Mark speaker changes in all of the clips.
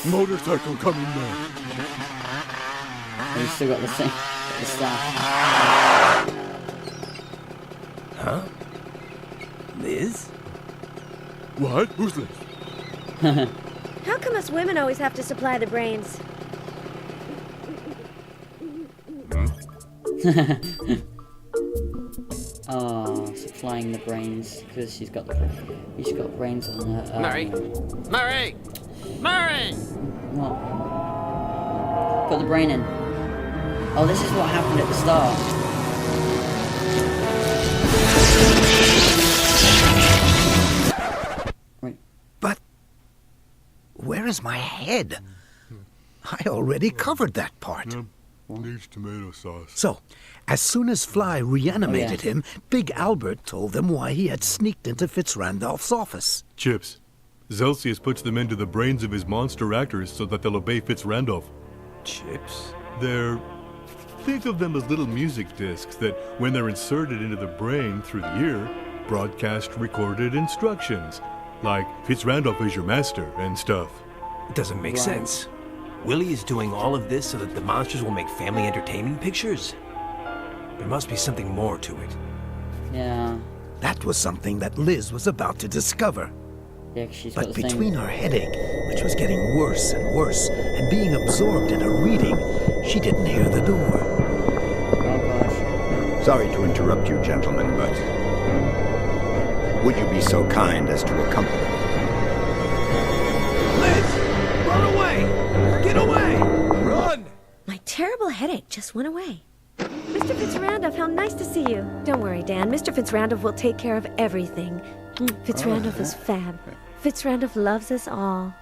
Speaker 1: Motorcycle coming now.
Speaker 2: He's still got the thing, the staff.
Speaker 3: Huh? Liz?
Speaker 1: What? Who's Liz?
Speaker 4: How come us women always have to supply the brains?
Speaker 2: Oh, supplying the brains because she's got brains on her.
Speaker 5: Murray! Murray! Murray!
Speaker 2: What? Put the brain in. Oh, this is what happened at the start. Right.
Speaker 6: But where is my head? I already covered that part.
Speaker 1: Needs tomato sauce.
Speaker 6: So, as soon as Fly reanimated him, Big Albert told them why he had sneaked into FitzRandolf's office.
Speaker 1: Chips. Zelsius puts them into the brains of his monster actors so that they'll obey FitzRandolf.
Speaker 3: Chips?
Speaker 1: Think of them as little music discs that, when they're inserted into the brain through the ear, broadcast recorded instructions, like FitzRandolf is your master and stuff.
Speaker 3: It doesn't make sense. Willie is doing all of this so that the monsters will make family entertainment pictures? There must be something more to it.
Speaker 2: Yeah.
Speaker 6: That was something that Liz was about to discover.
Speaker 2: Yeah, she's got
Speaker 6: But
Speaker 2: the
Speaker 6: between
Speaker 2: thing.
Speaker 6: her headache, which was getting worse and worse, and being absorbed in her reading, she didn't hear the door.
Speaker 2: Oh gosh.
Speaker 7: Sorry to interrupt you, gentlemen, but would you be so kind as to accompany me?
Speaker 3: Liz! Run away! Get away! Run!
Speaker 4: My terrible headache just went away. Mr. FitzRandolf, how nice to see you. Don't worry, Dan. Mr. FitzRandolf will take care of everything. FitzRandolf is fab. FitzRandolf loves us all.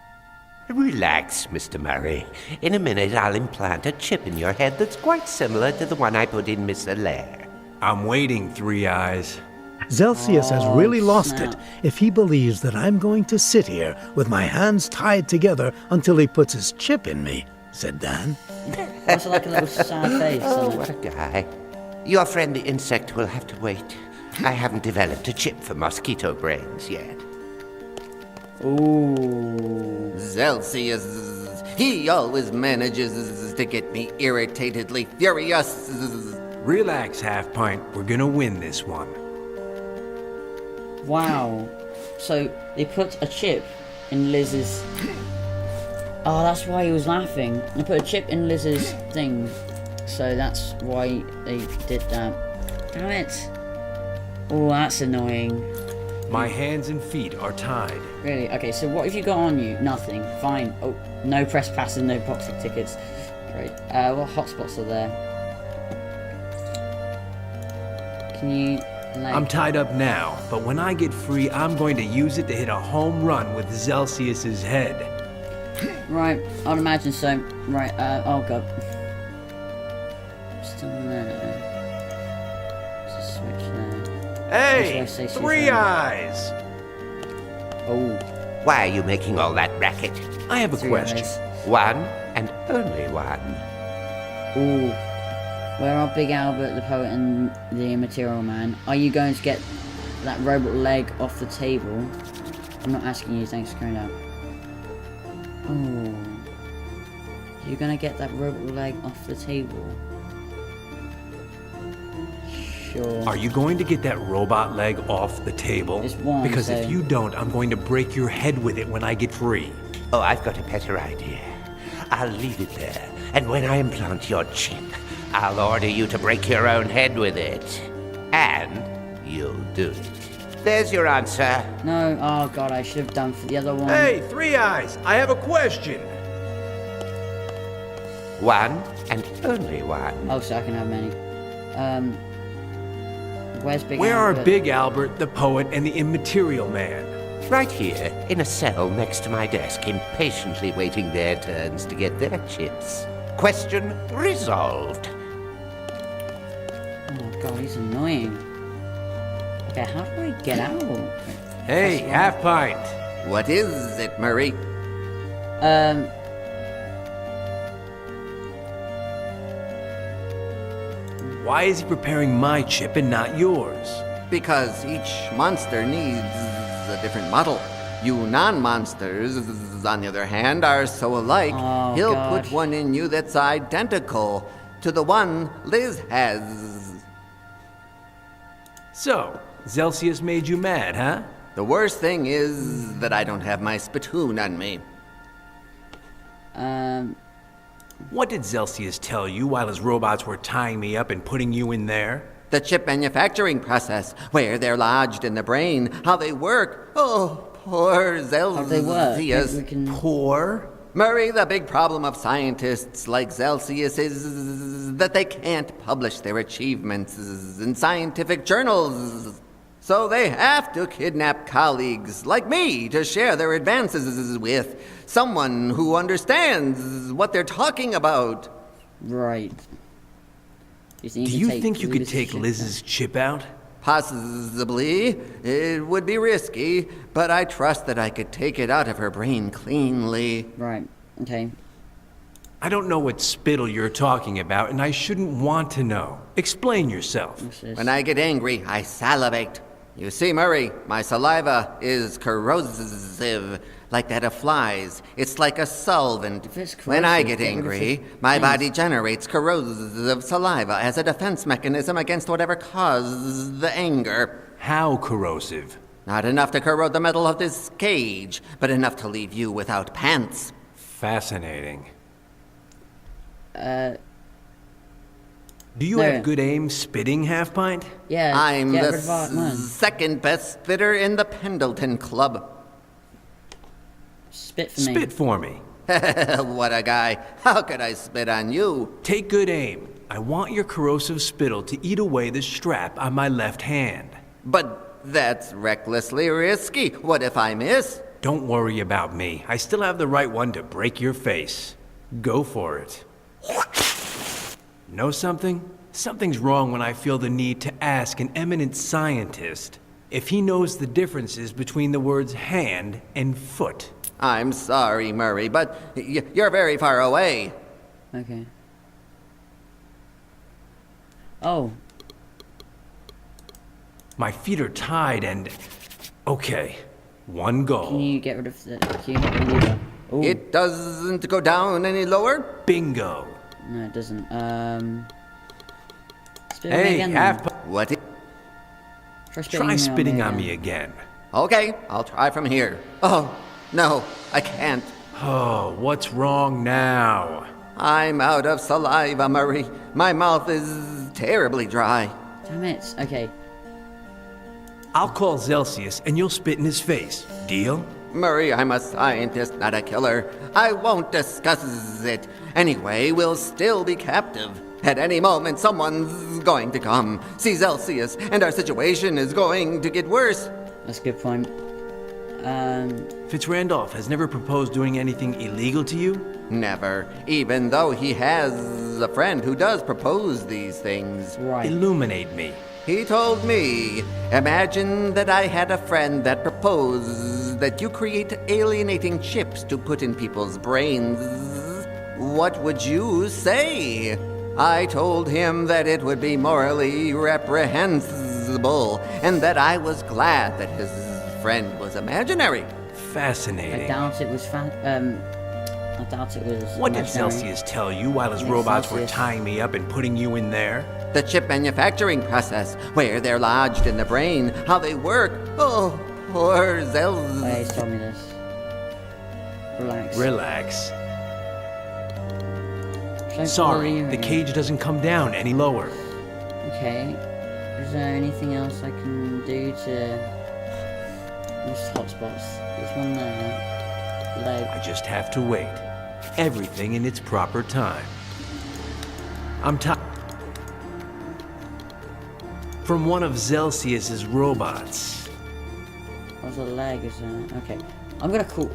Speaker 8: Relax, Mr. Murray. In a minute, I'll implant a chip in your head that's quite similar to the one I put in Miss Allaire.
Speaker 3: I'm waiting, Three Eyes.
Speaker 6: Zelsius has really lost
Speaker 2: snap.
Speaker 6: it if he believes that I'm going to sit here with my hands tied together until he puts his chip in me, said Dan.
Speaker 2: Also like a little sad face.
Speaker 8: Oh,
Speaker 2: isn't
Speaker 8: what
Speaker 2: it?
Speaker 8: a guy. Your friend the insect will have to wait. I haven't developed a chip for mosquito brains yet.
Speaker 2: Ooh.
Speaker 5: Zelsius, he always manages to get me irritatedly furious.
Speaker 3: Relax, Half Pint. We're gonna win this one.
Speaker 2: Wow. So they put a chip in Liz's. Oh, that's why he was laughing. They put a chip in Liz's thing, so that's why they did that. Damn it. Oh, that's annoying.
Speaker 3: My hands and feet are tied.
Speaker 2: Really? Okay, so what have you got on you? Nothing. Fine. Oh, no press passes, no boxing tickets. Great. What hotspots are there? Can you, like...
Speaker 3: I'm tied up now, but when I get free, I'm going to use it to hit a home run with Zelsius's head.
Speaker 2: Right, I'd imagine so. Right, oh god. Still there. There's a switch there.
Speaker 3: Hey,
Speaker 2: That's why I say she's
Speaker 3: Three
Speaker 2: there.
Speaker 3: Eyes!
Speaker 2: Oh,
Speaker 8: Why are you making all that racket?
Speaker 3: I have a
Speaker 2: Three
Speaker 3: question.
Speaker 2: Eyes.
Speaker 8: One and only one.
Speaker 2: Ooh. Where are Big Albert, the poet, and the Immaterial Man? Are you going to get that robot leg off the table? I'm not asking you, thanks for coming out. Oh. You're gonna get that robot leg off the table? Sure.
Speaker 3: Are you going to get that robot leg off the table?
Speaker 2: It's one,
Speaker 3: because
Speaker 2: so-
Speaker 3: if you don't, I'm going to break your head with it when I get free.
Speaker 8: Oh, I've got a better idea. I'll leave it there, and when I implant your chip, I'll order you to break your own head with it. And you'll do it. There's your answer.
Speaker 2: No, oh god, I should have done for the other one.
Speaker 3: Hey, Three Eyes, I have a question.
Speaker 8: One and only one.
Speaker 2: Oh, so I can have many. Where's Big
Speaker 3: Where are
Speaker 2: Albert?
Speaker 3: Big Albert, the poet, and the Immaterial Man?
Speaker 8: Right here, in a cell next to my desk, impatiently waiting their turns to get their chips. Question resolved.
Speaker 2: Oh god, he's annoying. Okay, how do I get out?
Speaker 3: Hey,
Speaker 2: Press
Speaker 3: Half Pint.
Speaker 5: What is it, Murray?
Speaker 3: Why is he preparing my chip and not yours?
Speaker 5: Because each monster needs a different model. You non-monsters, on the other hand, are so alike,
Speaker 2: Oh,
Speaker 5: he'll
Speaker 2: gosh.
Speaker 5: put one in you that's identical to the one Liz has.
Speaker 3: So, Zelsius made you mad, huh?
Speaker 5: The worst thing is that I don't have my spittoon on me.
Speaker 3: What did Zelsius tell you while his robots were tying me up and putting you in there?
Speaker 5: The chip manufacturing process, where they're lodged in the brain, how they work. Oh, poor
Speaker 2: How they work. Maybe we
Speaker 5: Zelsius.
Speaker 2: can...
Speaker 3: Poor?
Speaker 5: Murray, the big problem of scientists like Zelsius is that they can't publish their achievements in scientific journals. So they have to kidnap colleagues like me to share their advances with someone who understands what they're talking about.
Speaker 2: Right.
Speaker 3: Do you think you could
Speaker 2: Liz's
Speaker 3: take
Speaker 2: chip
Speaker 3: Liz's chip out?
Speaker 5: Possibly. It would be risky, but I trust that I could take it out of her brain cleanly.
Speaker 2: out? Right. Okay.
Speaker 3: I don't know what spittle you're talking about, and I shouldn't want to know. Explain yourself.
Speaker 2: What's this?
Speaker 5: When I get angry, I salivate. You see, Murray, my saliva is corrosive, like that of flies. It's like a solvent.
Speaker 2: If it's
Speaker 5: When I
Speaker 2: corrosive,
Speaker 5: get
Speaker 2: get rid of
Speaker 5: angry,
Speaker 2: the
Speaker 5: my
Speaker 2: things.
Speaker 5: body generates corrosive saliva as a defense mechanism against whatever causes the anger.
Speaker 3: How corrosive?
Speaker 5: Not enough to corrode the metal of this cage, but enough to leave you without pants.
Speaker 3: Fascinating. Do you
Speaker 2: No.
Speaker 3: have good aim spitting, Half Pint?
Speaker 2: Yeah.
Speaker 5: I'm
Speaker 2: get
Speaker 5: the
Speaker 2: rid of our man.
Speaker 5: second best spitter in the Pendleton Club.
Speaker 2: Spit for me.
Speaker 3: Spit for me.
Speaker 5: What a guy. How could I spit on you?
Speaker 3: Take good aim. I want your corrosive spittle to eat away the strap on my left hand.
Speaker 5: But that's recklessly risky. What if I miss?
Speaker 3: Don't worry about me. I still have the right one to break your face. Go for it. Know something? Something's wrong when I feel the need to ask an eminent scientist if he knows the differences between the words hand and foot.
Speaker 5: I'm sorry, Murray, but you're very far away.
Speaker 2: Okay. Oh.
Speaker 3: My feet are tied and... Okay, one
Speaker 2: Can
Speaker 3: goal.
Speaker 2: you get rid of the... Can you hit the lever? Oh.
Speaker 5: It doesn't go down any lower?
Speaker 3: Bingo.
Speaker 2: No, it doesn't. Spit on me
Speaker 3: Hey,
Speaker 2: again,
Speaker 3: half...
Speaker 2: then.
Speaker 5: What?
Speaker 3: Try spitting on me
Speaker 2: again.
Speaker 3: again.
Speaker 5: Okay, I'll try from here. Oh, no, I can't.
Speaker 3: Oh, what's wrong now?
Speaker 5: I'm out of saliva, Murray. My mouth is terribly dry.
Speaker 2: Damn it. Okay.
Speaker 3: I'll call Zelsius and you'll spit in his face. Deal?
Speaker 5: Murray, I'm a scientist, not a killer. I won't discuss it. Anyway, we'll still be captive. At any moment, someone's going to come, see Zelsius, and our situation is going to get worse.
Speaker 2: That's a good point.
Speaker 3: FitzRandolf has never proposed doing anything illegal to you?
Speaker 5: Never, even though he has a friend who does propose these things.
Speaker 2: Right.
Speaker 3: Illuminate me.
Speaker 5: He told me, imagine that I had a friend that proposed that you create alienating chips to put in people's brains. What would you say? I told him that it would be morally reprehensible, and that I was glad that his friend was imaginary.
Speaker 2: I
Speaker 3: Fascinating.
Speaker 2: doubt it was I doubt it was...
Speaker 3: What did
Speaker 2: imaginary.
Speaker 3: Celsius tell you while his
Speaker 2: Yes,
Speaker 3: robots were
Speaker 2: Celsius.
Speaker 3: tying me up and putting you in there?
Speaker 5: The chip manufacturing process, where they're lodged in the brain, how they work. Oh, poor
Speaker 2: Oh, yeah, he's told me this. Relax.
Speaker 3: Relax.
Speaker 2: Should I
Speaker 3: Sorry,
Speaker 2: pull you
Speaker 3: the
Speaker 2: in?
Speaker 3: cage doesn't come down any lower.
Speaker 2: Okay. Is there anything else I can do to... What's hotspots? There's one there.
Speaker 3: I
Speaker 2: Leg.
Speaker 3: just have to wait. Everything in its proper time. I'm tired. From one of Zelsius's robots.
Speaker 2: What's a leg? Is there? Okay. I'm gonna call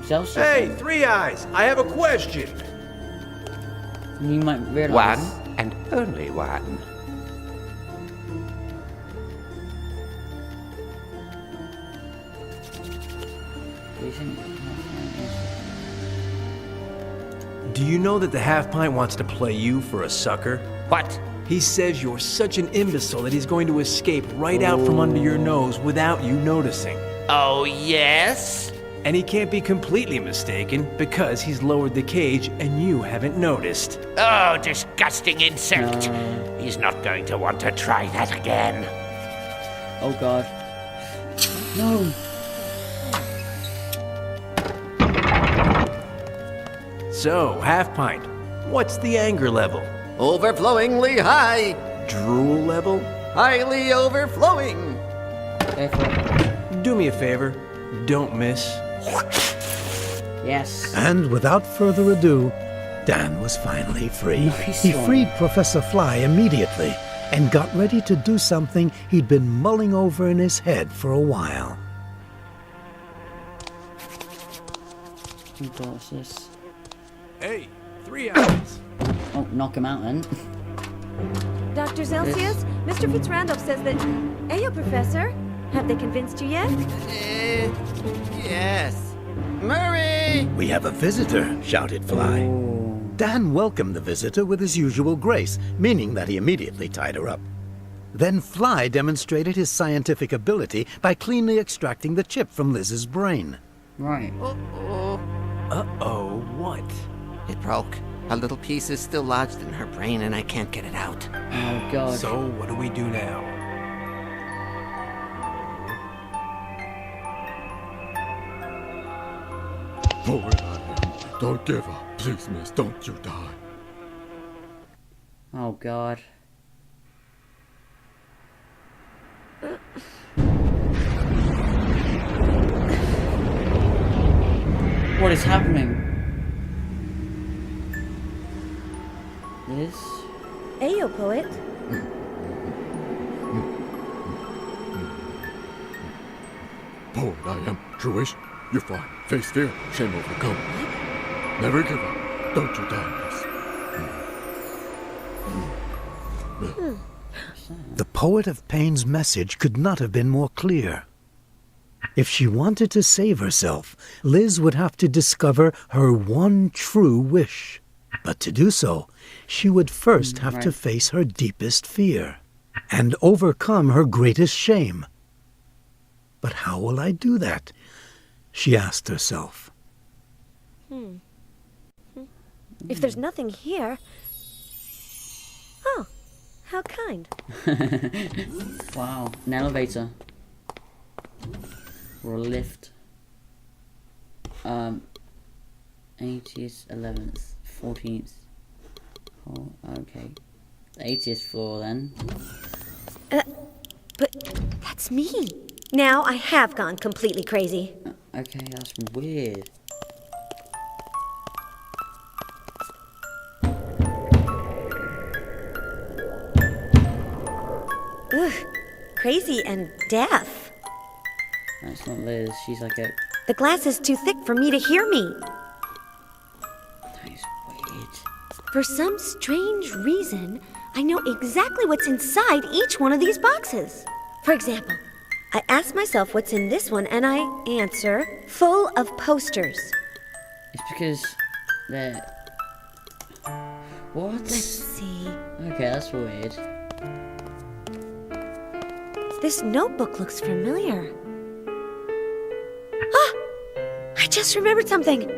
Speaker 2: Zelsius.
Speaker 3: Hey, Three Eyes, I have a question.
Speaker 2: You might realize.
Speaker 8: One and only one.
Speaker 2: Do you think?
Speaker 3: Do you know that the Half Pint wants to play you for a sucker?
Speaker 8: What?
Speaker 3: He says you're such an imbecile that he's going to escape right out from under your nose without you noticing.
Speaker 8: Oh, yes?
Speaker 3: And he can't be completely mistaken because he's lowered the cage and you haven't noticed.
Speaker 8: Oh, disgusting insect. He's not going to want to try that again.
Speaker 2: Oh god. No.
Speaker 3: So, half pint. What's the anger level?
Speaker 5: Overflowingly high.
Speaker 3: Drool level?
Speaker 5: Highly overflowing.
Speaker 2: Go for it.
Speaker 3: Do me a favor. Don't miss.
Speaker 2: Yes.
Speaker 6: And without further ado, Dan was finally free.
Speaker 2: Nice
Speaker 6: He
Speaker 2: one.
Speaker 6: freed Professor Fly immediately and got ready to do something he'd been mulling over in his head for a while.
Speaker 2: What's this?
Speaker 3: Hey, 3 hours.
Speaker 2: Oh, knock him out then.
Speaker 4: Dr. Celsius, Mr. FitzRandolf says that... Ayo, Professor. Have they convinced you yet?
Speaker 5: Yes. Murray!
Speaker 6: We have a visitor, shouted Fly. Dan welcomed the visitor with his usual grace, meaning that he immediately tied her up. Then Fly demonstrated his scientific ability by cleanly extracting the chip from Liz's brain.
Speaker 2: Right.
Speaker 5: Uh-oh.
Speaker 3: Uh-oh, what?
Speaker 5: It broke. A little piece is still lodged in her brain and I can't get it out.
Speaker 2: Oh god.
Speaker 3: So, what do we do now?
Speaker 1: Forward I am. Don't give up. Please, miss, don't you die.
Speaker 2: Oh god. What is happening? Liz?
Speaker 4: Ayo, poet.
Speaker 1: Forward I am. Truish, you fly. Face fear. Shame overcome. Never give up. Don't you die, miss.
Speaker 6: The poet of pain's message could not have been more clear. If she wanted to save herself, Liz would have to discover her one true wish. But to do so, she would first have to
Speaker 2: right.
Speaker 6: face her deepest fear and overcome her greatest shame. But how will I do that? She asked herself.
Speaker 4: If there's nothing here... Oh, how kind.
Speaker 2: Wow. An elevator. Or a lift. 80th, 11th, 14th. Oh, okay. 80th floor then.
Speaker 4: But that's me. Now I have gone completely crazy.
Speaker 2: Okay, that's weird.
Speaker 4: Ugh, crazy and deaf.
Speaker 2: That's not Liz. She's like a...
Speaker 4: The glass is too thick for me to hear me.
Speaker 2: That is weird.
Speaker 4: For some strange reason, I know exactly what's inside each one of these boxes. For example, I ask myself what's in this one, and I answer, full of posters.
Speaker 2: It's because they're... What?
Speaker 4: Let's see.
Speaker 2: Okay, that's weird.
Speaker 4: This notebook looks familiar. Ah! I just remembered something.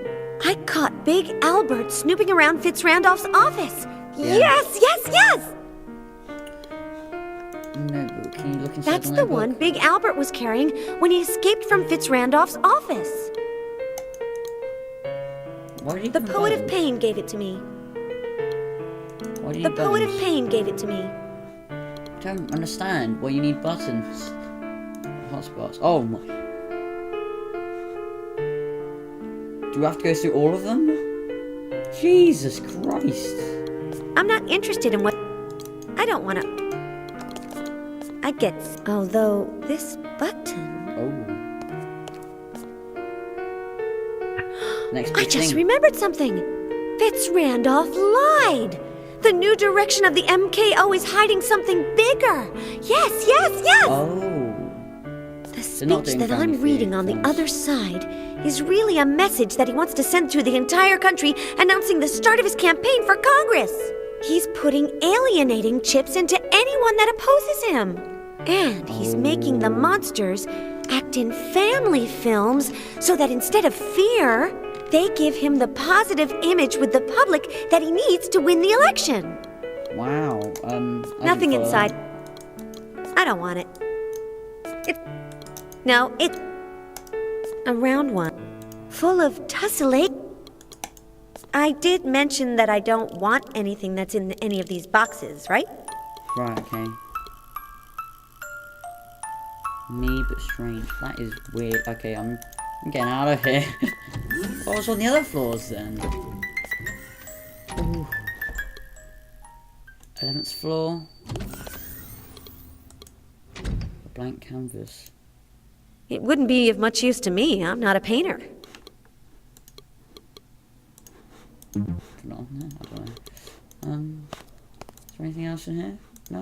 Speaker 4: I caught Big Albert snooping around FitzRandolf's office.
Speaker 2: Yeah.
Speaker 4: Yes, yes, yes!
Speaker 2: Notebook. Can you look inside
Speaker 4: That's
Speaker 2: the
Speaker 4: the
Speaker 2: notebook?
Speaker 4: one Big Albert was carrying when he escaped from FitzRandolf's office.
Speaker 2: Why do you
Speaker 4: The
Speaker 2: give
Speaker 4: Poet of
Speaker 2: buttons?
Speaker 4: Pain gave it to me.
Speaker 2: Why do you
Speaker 4: The
Speaker 2: need
Speaker 4: Poet of
Speaker 2: buttons?
Speaker 4: Pain gave it to me.
Speaker 2: I don't understand why you need buttons. Hotspots. Oh my. Do we have to go through all of them? Jesus Christ.
Speaker 4: I'm not interested in what... I don't want to... I get... Although, this button...
Speaker 2: Oh. Next
Speaker 4: I
Speaker 2: big
Speaker 4: just
Speaker 2: thing.
Speaker 4: remembered something. FitzRandolf lied. The new direction of the MKO is hiding something bigger. Yes, yes, yes!
Speaker 2: Oh.
Speaker 4: The
Speaker 2: They're not
Speaker 4: speech
Speaker 2: doing
Speaker 4: that I'm
Speaker 2: family
Speaker 4: reading on the
Speaker 2: films.
Speaker 4: other side is really a message that he wants to send to the entire country announcing the start of his campaign for Congress. He's putting alienating chips into anyone that opposes him. And he's making the monsters act in family films so that instead of fear, they give him the positive image with the public that he needs to win the election.
Speaker 2: Wow.
Speaker 4: Nothing inside. I don't want it. It's a round one, full of tessellation. I did mention that I don't want anything that's in any of these boxes, right?
Speaker 2: Right, okay. Me, but strange. That is weird. Okay, I'm getting out of here. What was on the other floors then? Ooh. 11th floor. A blank canvas.
Speaker 4: It wouldn't be of much use to me. I'm not a painter.
Speaker 2: Not on there, I don't know. Is there anything else in here? No.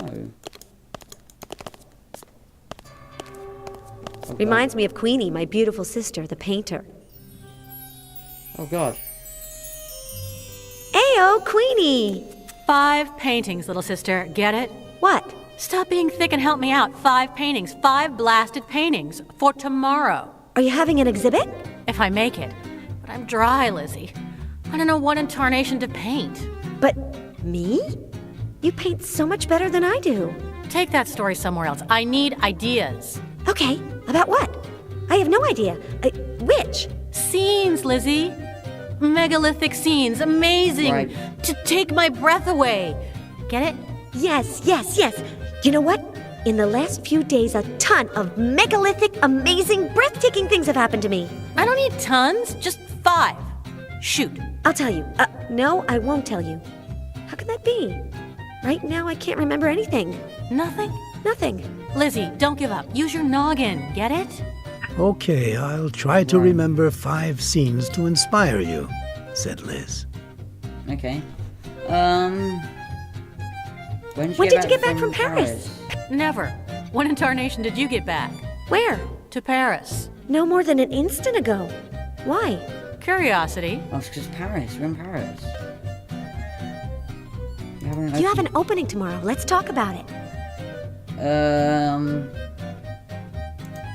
Speaker 2: Oh,
Speaker 4: Reminds me of Queenie, my beautiful sister, the painter.
Speaker 2: Oh god.
Speaker 4: Ayo, Queenie!
Speaker 9: 5 paintings, little sister. Get it?
Speaker 4: What?
Speaker 9: Stop being thick and help me out. 5 paintings. 5 blasted paintings. For tomorrow.
Speaker 4: Are you having an exhibit?
Speaker 9: If I make it. But I'm dry, Lizzie. I don't know what in tarnation to paint.
Speaker 4: But me? You paint so much better than I do.
Speaker 9: Take that story somewhere else. I need ideas.
Speaker 4: Okay, about what? I have no idea. Which?
Speaker 9: Scenes, Lizzie. Megalithic scenes. Amazing.
Speaker 2: Right.
Speaker 9: To take my breath away. Get it?
Speaker 4: Yes. You know what? In the last few days, a ton of megalithic, amazing, breathtaking things have happened to me.
Speaker 9: I don't need tons. Just 5. Shoot.
Speaker 4: I'll tell you. No, I won't tell you. How can that be? Right now, I can't remember anything.
Speaker 9: Nothing?
Speaker 4: Nothing.
Speaker 9: Lizzie, don't give up. Use your noggin. Get it?
Speaker 6: Okay, I'll try to remember 5 scenes to inspire you, said Liz.
Speaker 2: Okay. When
Speaker 4: did you get back from Paris?
Speaker 9: Never. When in tarnation did you get back?
Speaker 4: Where?
Speaker 9: To Paris.
Speaker 4: No more than an instant ago. Why?
Speaker 9: Curiosity.
Speaker 2: Oh, it's because Paris. We're in Paris.
Speaker 4: You have an opening tomorrow. Let's talk about it.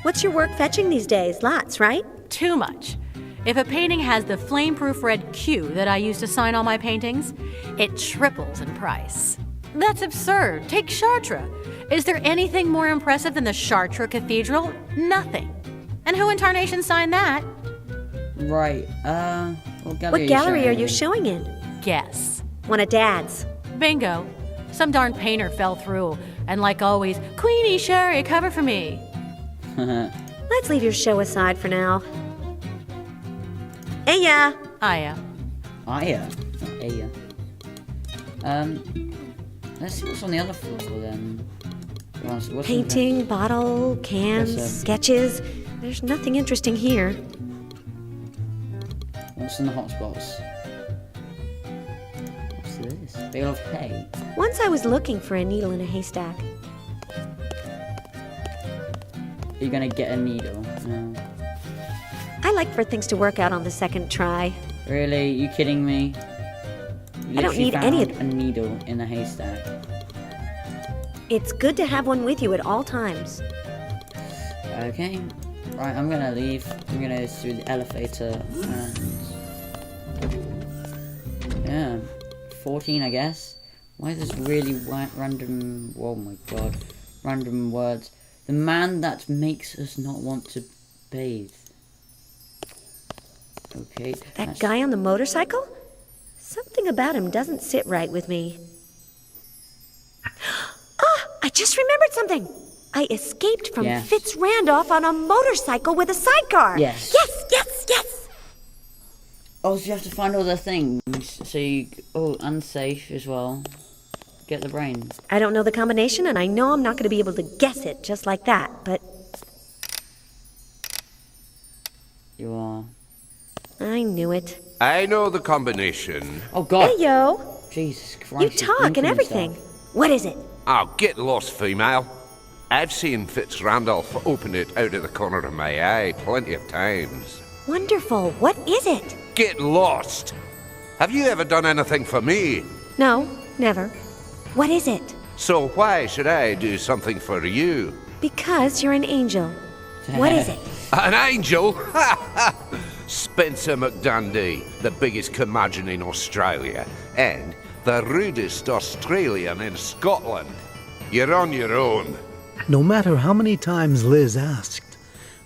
Speaker 4: What's your work fetching these days? Lots, right?
Speaker 9: Too much. If a painting has the flame-proof red Q that I use to sign all my paintings, it triples in price. That's absurd. Take Chartres. Is there anything more impressive than the Chartres Cathedral? Nothing. And who in tarnation signed that?
Speaker 2: Right. What
Speaker 4: gallery are you showing in?
Speaker 9: Guess.
Speaker 4: One of Dad's.
Speaker 9: Bingo. Some darn painter fell through, and like always, Queenie, Sherry, cover for me.
Speaker 4: Let's leave your show aside for now. Aya!
Speaker 9: Aya.
Speaker 2: Aya. Not Aya. Let's see what's on the other floor then. What's
Speaker 4: Painting, bottle, cans, sketches. There's nothing interesting here.
Speaker 2: What's in the hotspots? What's this? Bale of hay.
Speaker 4: Once I was looking for a needle in a haystack.
Speaker 2: Are you gonna get a needle? No.
Speaker 4: I like for things to work out on the second try.
Speaker 2: Really? You kidding me? You
Speaker 4: I don't need any of
Speaker 2: a needle in a haystack.
Speaker 4: It's good to have one with you at all times.
Speaker 2: Okay. Right, I'm gonna leave. I'm gonna go through the elevator and... yeah. 14, I guess. Why is this really random... oh my god. Random words. The man that makes us not want to bathe. Okay.
Speaker 4: That guy on the motorcycle? Something about him doesn't sit right with me. Ah! I just remembered something! I escaped from FitzRandolf on a motorcycle with a sidecar!
Speaker 2: Yes.
Speaker 4: Yes!
Speaker 2: Oh, so you have to find all the things. So you... oh, unsafe as well. Get the brain.
Speaker 4: I don't know the combination, and I know I'm not going to be able to guess it just like that, but...
Speaker 2: You are...
Speaker 4: I knew it.
Speaker 8: I know the combination.
Speaker 2: oh god!
Speaker 4: Hey, yo!
Speaker 2: Jesus Christ.
Speaker 4: You
Speaker 2: she's
Speaker 4: talk and
Speaker 2: blinking
Speaker 4: everything.
Speaker 2: stuff.
Speaker 4: What is it?
Speaker 8: Oh, get lost, female. I've seen FitzRandolf open it out of the corner of my eye plenty of times.
Speaker 4: Wonderful. What is it?
Speaker 8: Get lost! Have you ever done anything for me?
Speaker 4: No, never. What is it?
Speaker 8: So why should I do something for you?
Speaker 4: Because you're an angel. What is it?
Speaker 8: An angel? Spencer McDundy, the biggest curmudgeon in Australia, and the rudest Australian in Scotland. You're on your own.
Speaker 6: No matter how many times Liz asked,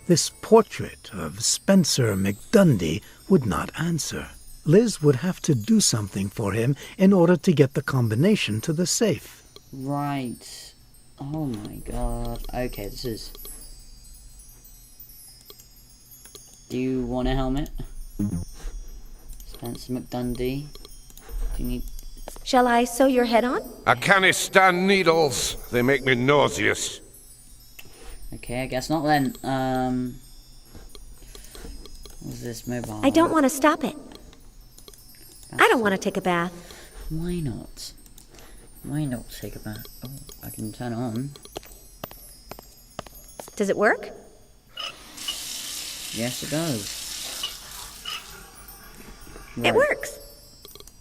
Speaker 6: this portrait of Spencer McDundy would not answer. Liz would have to do something for him in order to get the combination to the safe.
Speaker 2: Right. Oh my god. Okay, this is... Do you want a helmet? Spencer McDundy? Do you need...
Speaker 4: Shall I sew your head on?
Speaker 8: I can't stand needles. They make me nauseous.
Speaker 2: Okay, I guess not then. What's this mobile?
Speaker 4: I don't want to stop it. I don't want to take a bath.
Speaker 2: Why not? Why not take a bath? Oh, I can turn it on.
Speaker 4: Does it work?
Speaker 2: Yes, it does.
Speaker 4: It works.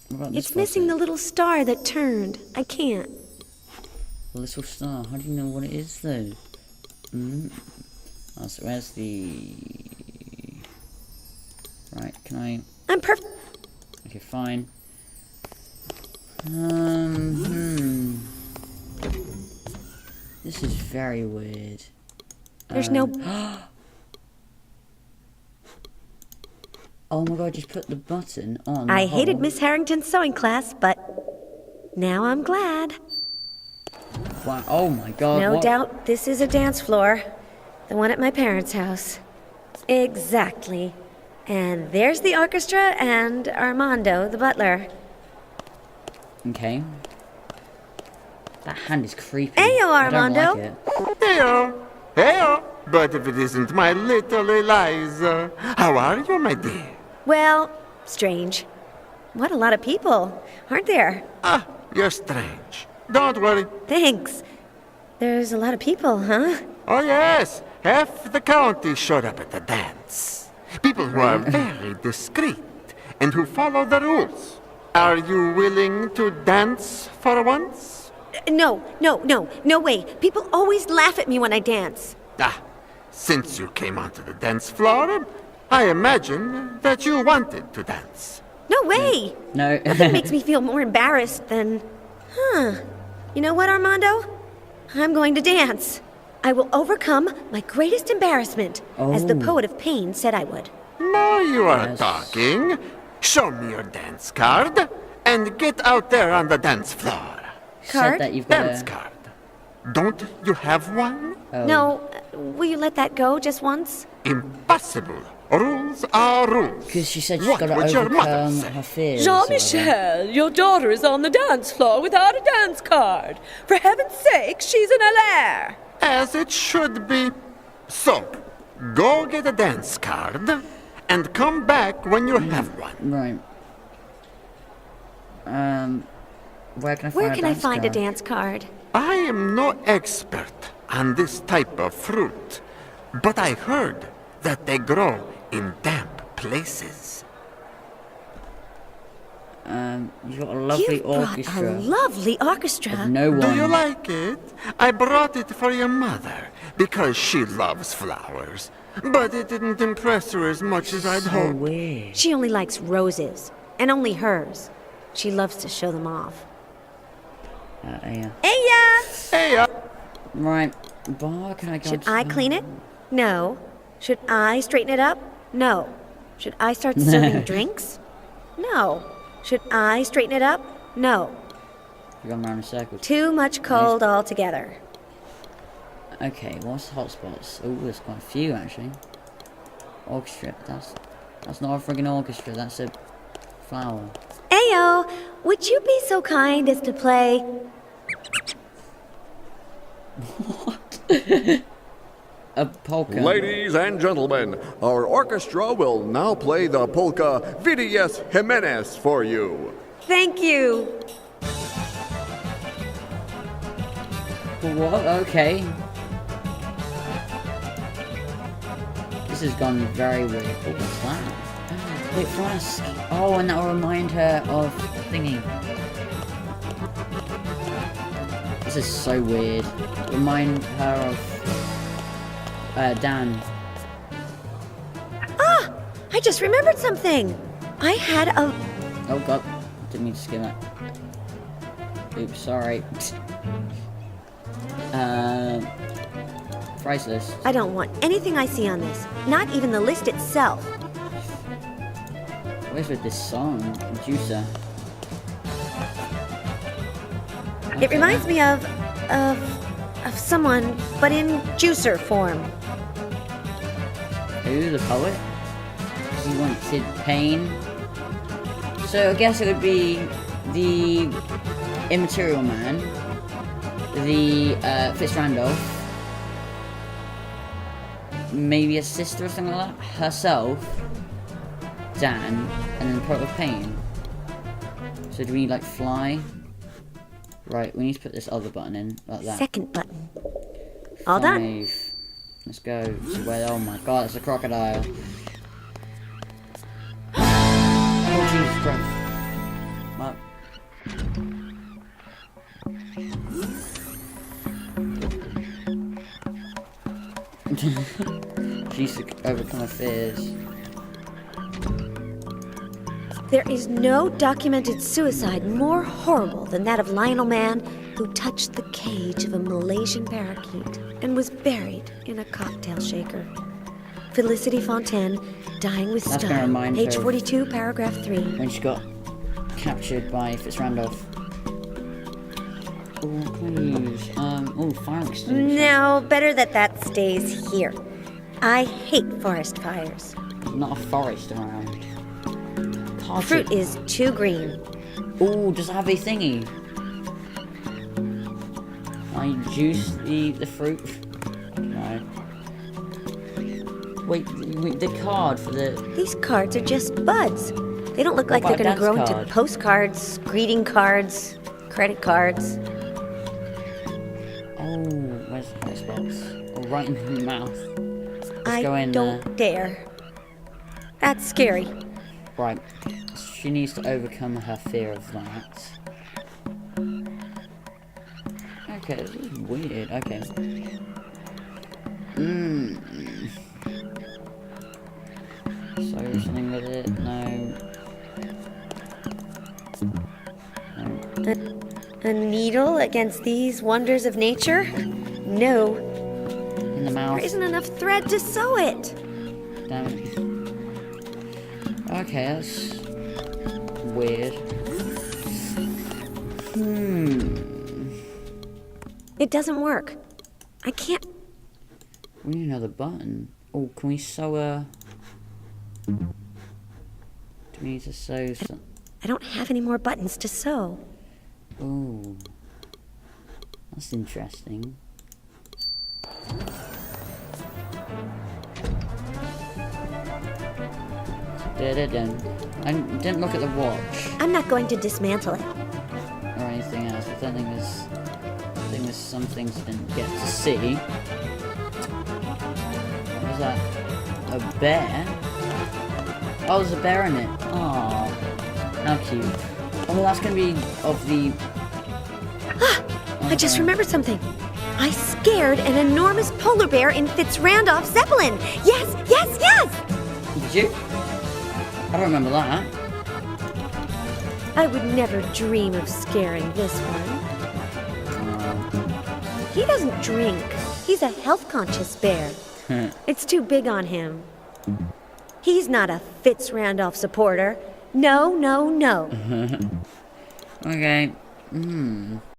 Speaker 2: What about this
Speaker 4: It's missing the
Speaker 2: faucet?
Speaker 4: little star that turned. I can't.
Speaker 2: The little star. How do you know what it is, though? Oh, so where's the... Right, can I...
Speaker 4: I'm perfect.
Speaker 2: Okay, fine. This is very weird.
Speaker 4: There's no...
Speaker 2: Oh my god, just put the button on.
Speaker 4: I
Speaker 2: the
Speaker 4: hated
Speaker 2: hole.
Speaker 4: Miss Harrington's sewing class, but now I'm glad.
Speaker 2: Wow, oh my god.
Speaker 4: No
Speaker 2: what?
Speaker 4: doubt this is a dance floor. The one at my parents' house. Exactly. And there's the orchestra and Armando, the butler.
Speaker 2: Okay. That hand is creepy.
Speaker 4: Heyo,
Speaker 2: I don't
Speaker 4: Armando.
Speaker 2: like it.
Speaker 5: Heyo, heyo. But if it isn't my little Eliza, how are you, my dear?
Speaker 4: Well, strange. What a lot of people, aren't there?
Speaker 5: Ah, you're strange. Don't worry.
Speaker 4: Thanks. There's a lot of people, huh?
Speaker 5: Oh, yes. Half the county showed up at the dance. People who are very discreet and who follow the rules. Are you willing to dance for once?
Speaker 4: No way. People always laugh at me when I dance.
Speaker 5: Ah, since you came onto the dance floor, I imagine that you wanted to dance.
Speaker 4: No way.
Speaker 2: No.
Speaker 4: Nothing makes me feel more embarrassed than... You know what, Armando? I'm going to dance. I will overcome my greatest embarrassment, as the
Speaker 2: Oh.
Speaker 4: poet of pain said I would.
Speaker 5: Now you are
Speaker 2: Yes.
Speaker 5: talking. Show me your dance card and get out there on the dance floor.
Speaker 2: Said
Speaker 4: Card?
Speaker 2: that you've got
Speaker 5: Dance
Speaker 2: a...
Speaker 5: card. Don't you have one?
Speaker 2: Oh.
Speaker 4: No, will you let that go just once?
Speaker 5: Impossible. Rules are rules.
Speaker 2: Because she said she's
Speaker 5: What
Speaker 2: got to
Speaker 5: would your mother
Speaker 2: overcome
Speaker 5: say?
Speaker 2: her fears. or whatever.
Speaker 10: Jean-Michel, your daughter is on the dance floor without a dance card. For heaven's sake, she's in a lair.
Speaker 5: As it should be. So, go get a dance card and come back when you have one.
Speaker 2: Right. Where can I find
Speaker 4: Where
Speaker 2: a
Speaker 4: can I
Speaker 2: dance
Speaker 4: find a
Speaker 2: card?
Speaker 4: dance card?
Speaker 5: I am no expert on this type of fruit, but I heard that they grow in damp places.
Speaker 2: You've got a lovely
Speaker 4: You've brought
Speaker 2: orchestra.
Speaker 4: a lovely orchestra.
Speaker 2: No one.
Speaker 5: Do you like it? I brought it for your mother because she loves flowers, but it didn't impress her as much as I'd
Speaker 2: So
Speaker 5: hoped.
Speaker 2: weird.
Speaker 4: She only likes roses, and only hers. She loves to show them off.
Speaker 2: Yeah.
Speaker 4: Heya!
Speaker 5: Hey,
Speaker 2: Right. Bar, can I go
Speaker 4: Should
Speaker 2: to-
Speaker 4: I clean it? No. Should I straighten it up? No. Should I start serving drinks? No. Should I straighten it up? No.
Speaker 2: You're going around in circles.
Speaker 4: Too much cold altogether.
Speaker 2: Okay, what's the hotspots? Oh, there's quite a few actually. Orchestra. That's not a friggin' orchestra. That's a flower.
Speaker 4: Ayo, would you be so kind as to play?
Speaker 2: A polka.
Speaker 11: Ladies and gentlemen, our orchestra will now play the polka VDS Jimenez for you.
Speaker 4: Thank you.
Speaker 2: What? Okay. This has gone very weird. Oh, what's that? Wait, flask. Oh, and that will remind her of thingy. This is so weird. Remind her of Dan.
Speaker 4: Ah! I just remembered something. I had a...
Speaker 2: Oh god, didn't mean to skim that. Oops, sorry. Price list.
Speaker 4: I don't want anything I see on this. Not even the list itself.
Speaker 2: Where's with this song? Juicer.
Speaker 4: It reminds me of someone, but in juicer form.
Speaker 2: Who, the poet? He wanted pain. So I guess it would be the Immaterial Man, the FitzRandolf, maybe a sister or something like that, herself, Dan, and then the poet of pain. So do we need like fly? Right, we need to put this other button in, like that.
Speaker 4: Second button. All done.
Speaker 2: 5. Let's go to where, oh my god, it's a crocodile. Oh Jesus Christ. Well. She used to overcome her fears.
Speaker 4: There is no documented suicide more horrible than that of Lionel Mann, who touched the cage of a Malaysian parakeet and was buried in a cocktail shaker. Felicity Fontaine, dying with
Speaker 2: That's gonna
Speaker 4: style.
Speaker 2: remind
Speaker 4: Page
Speaker 2: her of
Speaker 4: 42, paragraph 3.
Speaker 2: when she got captured by FitzRandolf. Oh, please. Oh, fire extinguisher.
Speaker 4: No, better that stays here. I hate forest fires.
Speaker 2: There's not a forest around.
Speaker 4: Fruit is too green.
Speaker 2: Oh, does it have a thingy? I juice the fruit? No. Wait, the card for the...
Speaker 4: These cards are just buds. They don't look like
Speaker 2: What
Speaker 4: they're
Speaker 2: about
Speaker 4: going to grow
Speaker 2: dance
Speaker 4: into
Speaker 2: card?
Speaker 4: postcards, greeting cards, credit cards.
Speaker 2: Oh, where's the Xbox? Oh, right in the mouth. Let's go
Speaker 4: I
Speaker 2: in
Speaker 4: don't dare. That's scary.
Speaker 2: Right. She needs to overcome her fear of that. Okay, this is weird. Okay. So something with it? No.
Speaker 4: A needle against these wonders of nature? No.
Speaker 2: In the mouth.
Speaker 4: There isn't enough thread to sew it.
Speaker 2: Damn it. Okay, that's weird.
Speaker 4: It doesn't work. I can't.
Speaker 2: We need another button. Oh, can we sew a... Do we need to sew some...
Speaker 4: I don't have any more buttons to sew.
Speaker 2: Oh. That's interesting. Da-da-dum. I didn't look at the watch
Speaker 4: I'm not going to dismantle it.
Speaker 2: or anything else. I don't think there's some things I didn't get to see. What was that? A bear? Oh, there's a bear in it. Oh, how cute. Oh, well, that's gonna be of the...
Speaker 4: I just remembered something. I scared an enormous polar bear in FitzRandolf's Zeppelin. Yes, yes, yes!
Speaker 2: Did you? I don't remember that.
Speaker 4: I would never dream of scaring this one. He doesn't drink. He's a health-conscious bear. It's too big on him. He's not a FitzRandolf supporter. No, no, no.
Speaker 2: Okay.